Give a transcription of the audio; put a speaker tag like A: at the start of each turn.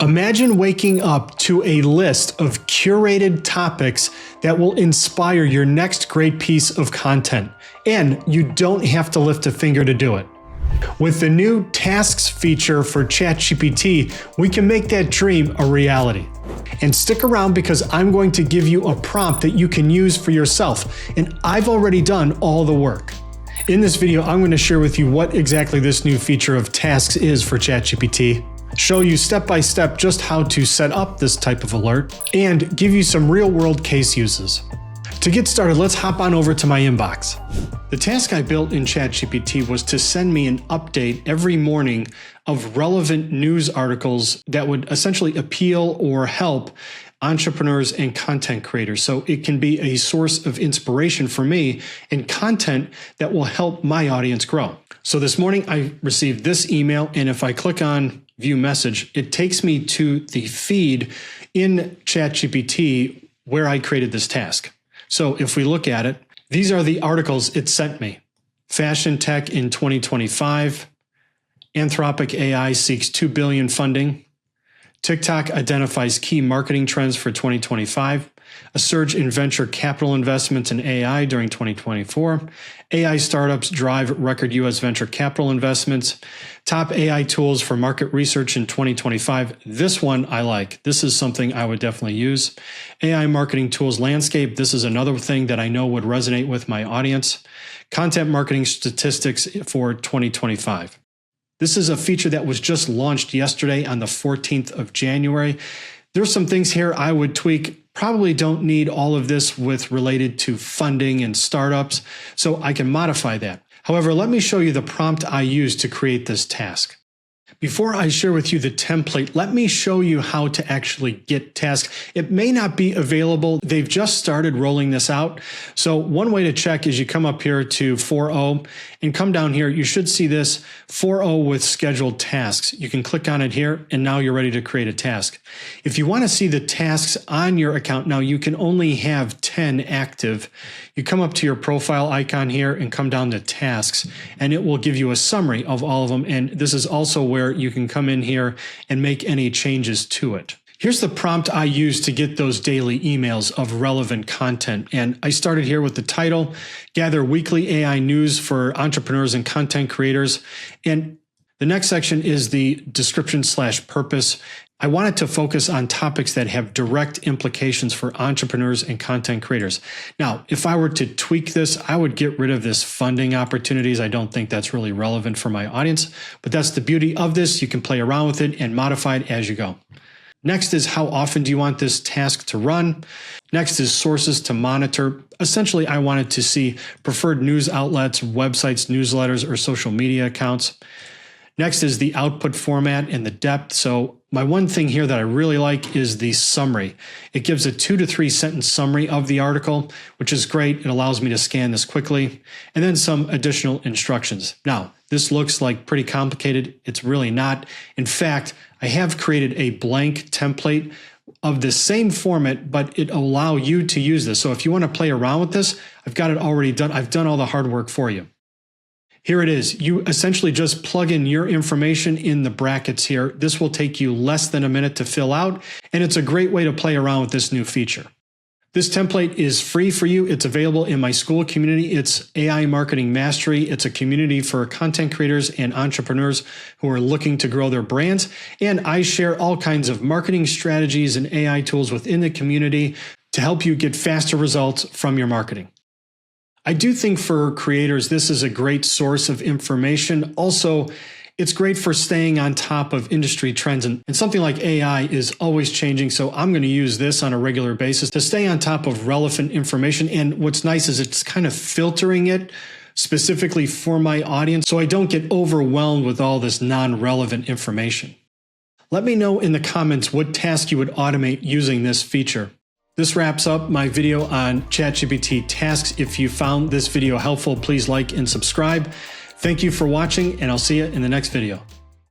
A: Imagine waking up to a list of curated topics that will inspire your next great piece of content, and you don't have to lift a finger to do it. With the new tasks feature for ChatGPT, we can make that dream a reality. And stick around because I'm going to give you a prompt that you can use for yourself, and I've already done all the work. In this video, I'm going to share with you what exactly this new feature of tasks is for ChatGPT, show you step-by-step just how to set up this type of alert, and give you some real-world case uses. To get started, let's hop on over to my inbox. The task I built in ChatGPT was to send me an update every morning of relevant news articles that would essentially appeal or help entrepreneurs and content creators. So it can be a source of inspiration for me and content that will help my audience grow. So this morning I received this email, and if I click on view message, it takes me to the feed in ChatGPT where I created this task. So if we look at it, these are the articles it sent me. Fashion tech in 2025. Anthropic AI seeks $2 billion funding. TikTok identifies key marketing trends for 2025. A surge in venture capital investments in AI during 2024. AI startups drive record U.S. venture capital investments. Top AI tools for market research in 2025. This one I like. This is something I would definitely use. AI marketing tools landscape. This is another thing that I know would resonate with my audience. Content marketing statistics for 2025. This is a feature that was just launched yesterday on the 14th of January. There's some things here I would tweak. Probably don't need all of this with related to funding and startups, so I can modify that. However, let me show you the prompt I used to create this task. Before I share with you the template, let me show you how to actually get tasks. It may not be available. They've just started rolling this out. So one way to check is you come up here to 4.0 and come down here. You should see this 4.0 with scheduled tasks. You can click on it here, and now you're ready to create a task. If you want to see the tasks on your account, now you can only have 10 active. You come up to your profile icon here and come down to tasks, and it will give you a summary of all of them. And this is also where you can come in here and make any changes to it. Here's the prompt I used to get those daily emails of relevant content. And I started here with the title, gather weekly AI news for entrepreneurs and content creators. And the next section is the description/purpose. I wanted to focus on topics that have direct implications for entrepreneurs and content creators. Now, if I were to tweak this, I would get rid of this funding opportunities. I don't think that's really relevant for my audience, but that's the beauty of this. You can play around with it and modify it as you go. Next is how often do you want this task to run? Next is sources to monitor. Essentially, I wanted to see preferred news outlets, websites, newsletters, or social media accounts. Next is the output format and the depth. So my one thing here that I really like is the summary. It gives a 2 to 3 sentence summary of the article, which is great. It allows me to scan this quickly, and then some additional instructions. Now, this looks like pretty complicated. It's really not. In fact, I have created a blank template of the same format, but it will allow you to use this. So if you want to play around with this, I've got it already done. I've done all the hard work for you. Here it is. You essentially just plug in your information in the brackets here. This will take you less than a minute to fill out, and it's a great way to play around with this new feature. This template is free for you. It's available in my school community. It's AI Marketing Mastery. It's a community for content creators and entrepreneurs who are looking to grow their brands. And I share all kinds of marketing strategies and AI tools within the community to help you get faster results from your marketing. I do think for creators, this is a great source of information. Also, it's great for staying on top of industry trends. And something like AI is always changing. So I'm going to use this on a regular basis to stay on top of relevant information. And what's nice is it's kind of filtering it specifically for my audience, so I don't get overwhelmed with all this non-relevant information. Let me know in the comments what task you would automate using this feature. This wraps up my video on ChatGPT tasks. If you found this video helpful, please like and subscribe. Thank you for watching, and I'll see you in the next video.